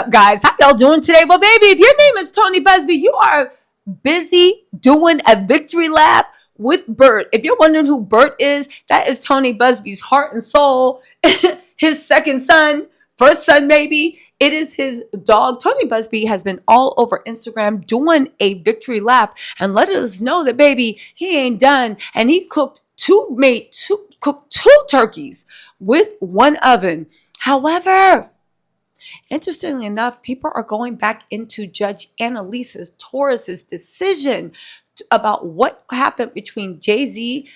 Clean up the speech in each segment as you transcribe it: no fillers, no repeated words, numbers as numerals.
up, guys? How y'all doing today? Well, baby, if your name is Tony Busby, you are busy doing a victory lap with Bert. If you're wondering who Bert is, that is Tony Busby's heart and soul, his second son, first son maybe. It is his dog. Tony Busby has been all over Instagram doing a victory lap and letting us know that, baby, he ain't done. And he cooked two turkeys with one oven. However, interestingly enough, people are going back into Judge Annalise's Torres's decision about what happened between Jay-Z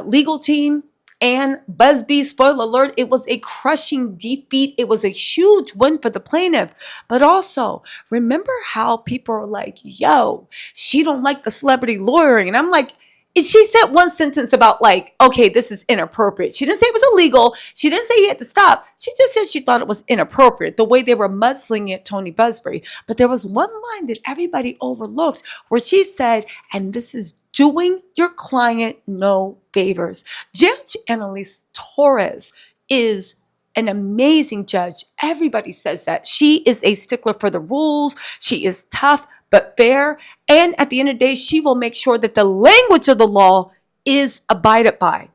legal team and Buzbee. Spoiler alert, it was a crushing defeat. It was a huge win for the plaintiff. But also, remember how people are like, yo, she don't like the celebrity lawyering. And I'm like, she said one sentence about like, okay, this is inappropriate. She didn't say it was illegal. She didn't say he had to stop. She just said she thought it was inappropriate, the way they were mudslinging at Tony Busby. But there was one line that everybody overlooked where she said, and this is doing your client no favors. Judge Annalise Torres is an amazing judge. Everybody says that. She is a stickler for the rules. She is tough but fair. And at the end of the day, she will make sure that the language of the law is abided by.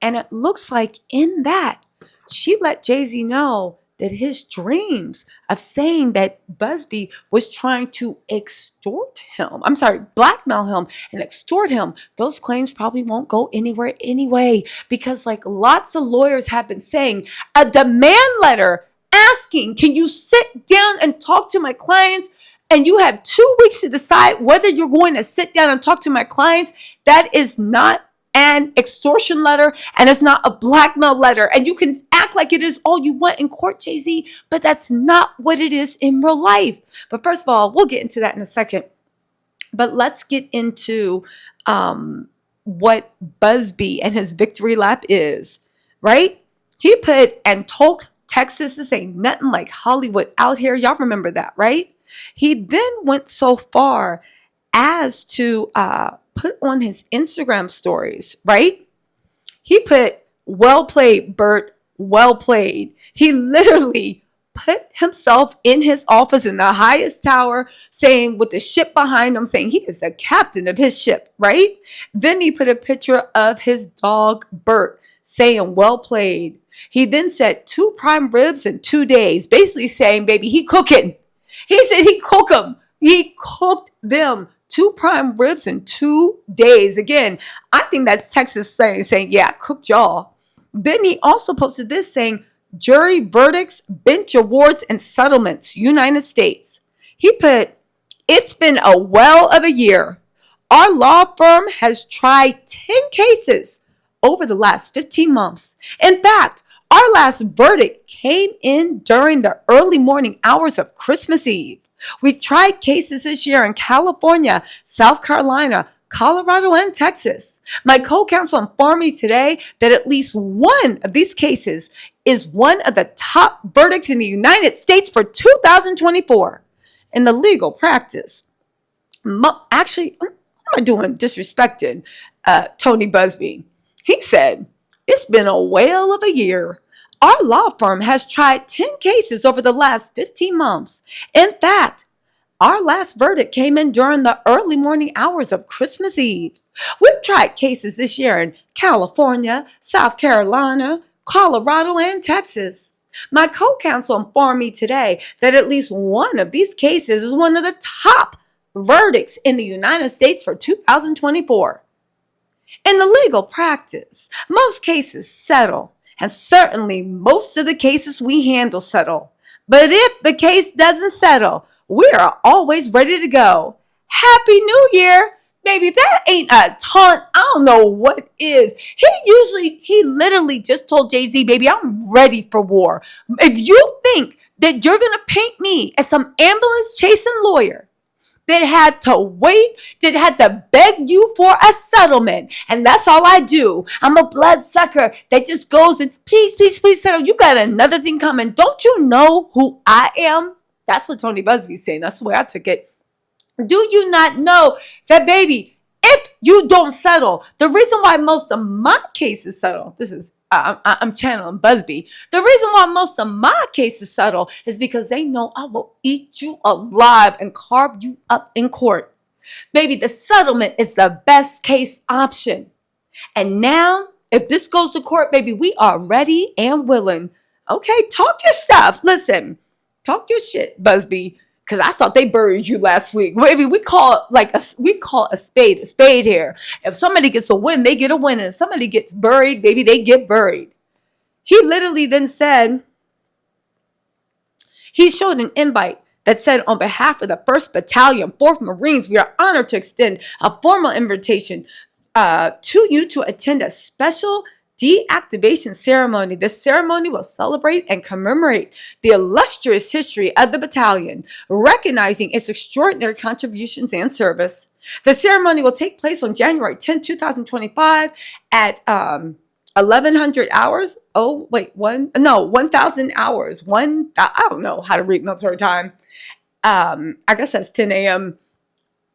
And it looks like in that, she let Jay-Z know that his dreams of saying that Busby was trying to blackmail him and extort him, those claims probably won't go anywhere anyway. Because like lots of lawyers have been saying, a demand letter asking, can you sit down and talk to my clients? And you have 2 weeks to decide whether you're going to sit down and talk to my clients. That is not an extortion letter, and it's not a blackmail letter. And you can act like it is all you want in court, Jay-Z, but that's not what it is in real life. But first of all, we'll get into that in a second. But let's get into what Busby and his victory lap is, right? He put, and told Texas, this ain't nothing like Hollywood out here. Y'all remember that, right? He then went so far as to put on his Instagram stories, right? He put, well played, Bert, well played. He literally put himself in his office in the highest tower, saying with the ship behind him, saying he is the captain of his ship, right? Then he put a picture of his dog, Bert, saying, well played. He then said 2 prime ribs in 2 days, basically saying, baby, he cooking. He said he cooked them. He cooked them 2 prime ribs in 2 days. Again, I think that's Texas saying, yeah, I cooked y'all. Then he also posted this saying, jury verdicts, bench awards, and settlements, United States. He put, it's been a well of a year. Our law firm has tried 10 cases over the last 15 months. In fact, our last verdict came in during the early morning hours of Christmas Eve. We tried cases this year in California, South Carolina, Colorado, and Texas. My co-counsel informed me today that at least one of these cases is one of the top verdicts in the United States for 2024 in the legal practice. Actually, I'm not doing disrespecting Tony Busby. He said, it's been a whale of a year. Our law firm has tried 10 cases over the last 15 months. In fact, our last verdict came in during the early morning hours of Christmas Eve. We've tried cases this year in California, South Carolina, Colorado, and Texas. My co-counsel informed me today that at least one of these cases is one of the top verdicts in the United States for 2024. In the legal practice, most cases settle, and certainly most of the cases we handle settle. But if the case doesn't settle, we are always ready to go. Happy New Year! Baby, if that ain't a taunt, I don't know what is. He literally just told Jay-Z, baby, I'm ready for war. If you think that you're going to paint me as some ambulance chasing lawyer that had to wait, that had to beg you for a settlement, and that's all I do. I'm a bloodsucker that just goes and please, please, please settle. You got another thing coming. Don't you know who I am? That's what Tony Busby's saying. That's the way I took it. Do you not know that, baby, if you don't settle. The reason why most of my cases settle, this is, I'm channeling Busby. The reason why most of my cases settle is because they know I will eat you alive and carve you up in court. Baby, the settlement is the best case option. And now, if this goes to court, baby, we are ready and willing. Okay, talk your stuff. Listen, talk your shit, Busby. Cause I thought they buried you last week. Baby, we call a spade here. If somebody gets a win, they get a win. And if somebody gets buried, baby, they get buried. He literally then said, he showed an invite that said, on behalf of the 1st Battalion, 4th Marines, we are honored to extend a formal invitation to you to attend a special deactivation ceremony. This ceremony will celebrate and commemorate the illustrious history of the battalion, recognizing its extraordinary contributions and service. The ceremony will take place on January 10, 2025 at 1100 hours. 1000 hours. I don't know how to read military time. I guess that's 10 a.m.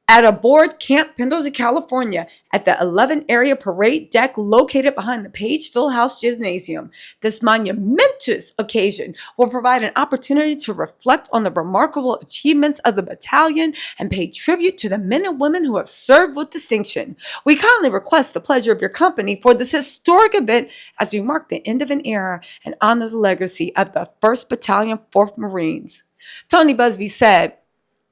at aboard Camp Pendleton, California, at the 11 area parade deck located behind the Page Fieldhouse Gymnasium. This monumentous occasion will provide an opportunity to reflect on the remarkable achievements of the battalion and pay tribute to the men and women who have served with distinction. We kindly request the pleasure of your company for this historic event as we mark the end of an era and honor the legacy of the 1st Battalion, 4th Marines. Tony Busby said,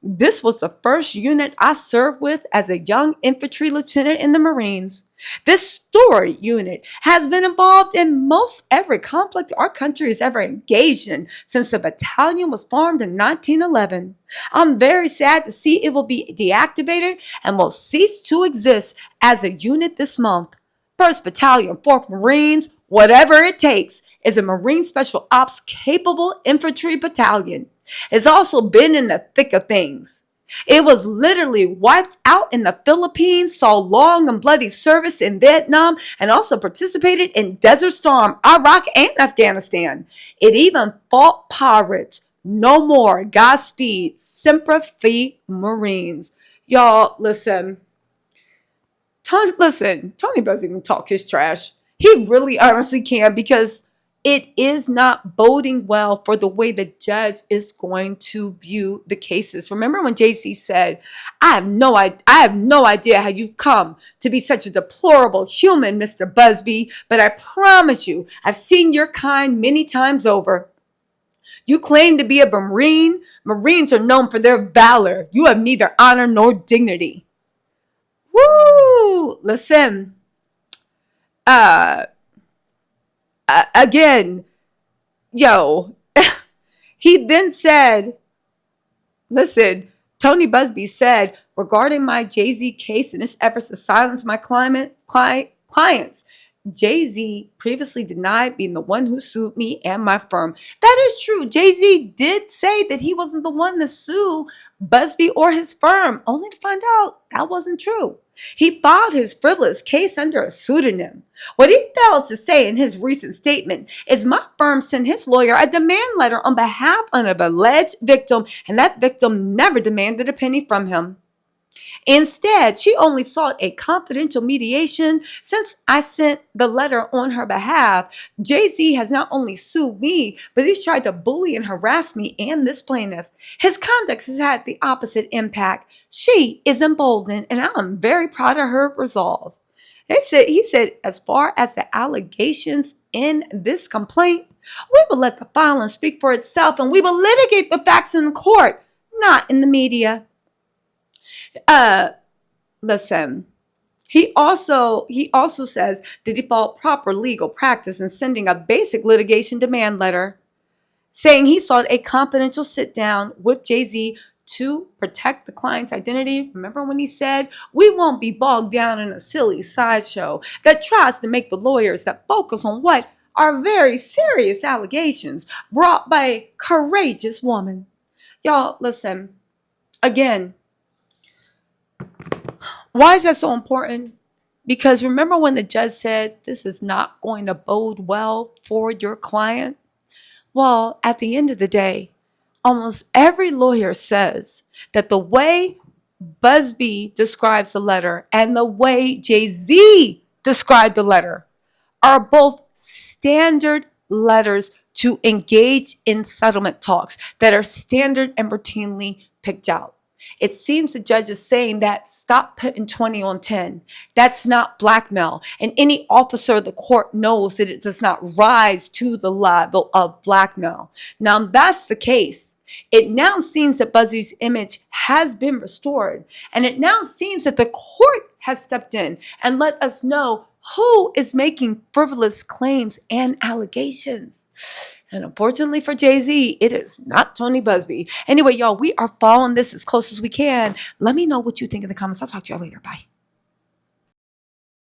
"This was the first unit I served with as a young infantry lieutenant in the Marines. This storied unit has been involved in most every conflict our country has ever engaged in since the battalion was formed in 1911. I'm very sad to see it will be deactivated and will cease to exist as a unit this month. 1st Battalion, 4th Marines, whatever it takes, is a Marine Special Ops capable infantry battalion. It's also been in the thick of things. It was literally wiped out in the Philippines, saw long and bloody service in Vietnam, and also participated in Desert Storm, Iraq, and Afghanistan. It even fought pirates. No more. Godspeed. Semper Fi Marines." Y'all, listen. Tony doesn't even talk his trash. He really honestly can, because it is not boding well for the way the judge is going to view the cases. Remember when JC said, I have no idea how you've come to be such a deplorable human, Mr. Busby, but I promise you, I've seen your kind many times over. You claim to be a Marine. Marines are known for their valor. You have neither honor nor dignity. Woo! Listen. Again, he then said, listen, Tony Busby said, regarding my Jay-Z case and his efforts to silence my clients, Jay-Z previously denied being the one who sued me and my firm. That is true. Jay-Z did say that he wasn't the one to sue Busby or his firm, only to find out that wasn't true. He filed his frivolous case under a pseudonym. What he fails to say in his recent statement is my firm sent his lawyer a demand letter on behalf of an alleged victim, and that victim never demanded a penny from him. Instead, she only sought a confidential mediation. Since I sent the letter on her behalf, Jay-Z has not only sued me, but he's tried to bully and harass me and this plaintiff. His conduct has had the opposite impact. She is emboldened, and I'm very proud of her resolve. He said, as far as the allegations in this complaint, we will let the filing speak for itself, and we will litigate the facts in the court, not in the media. Listen, he also says that he followed proper legal practice in sending a basic litigation demand letter, saying he sought a confidential sit down with Jay-Z to protect the client's identity. Remember when he said, we won't be bogged down in a silly sideshow that tries to make the lawyers that focus on what are very serious allegations brought by a courageous woman. Y'all, listen, again, why is that so important? Because remember when the judge said this is not going to bode well for your client? Well, at the end of the day, almost every lawyer says that the way Busby describes the letter and the way Jay-Z described the letter are both standard letters to engage in settlement talks that are standard and routinely picked out. It seems the judge is saying that stop putting 20 on 10. That's not blackmail. And any officer of the court knows that it does not rise to the level of blackmail. Now, if that's the case, it now seems that Buzzy's image has been restored. And it now seems that the court has stepped in and let us know who is making frivolous claims and allegations. And unfortunately for Jay-Z, it is not Tony Buzbee. Anyway, y'all, we are following this as close as we can. Let me know what you think in the comments. I'll talk to y'all later. Bye.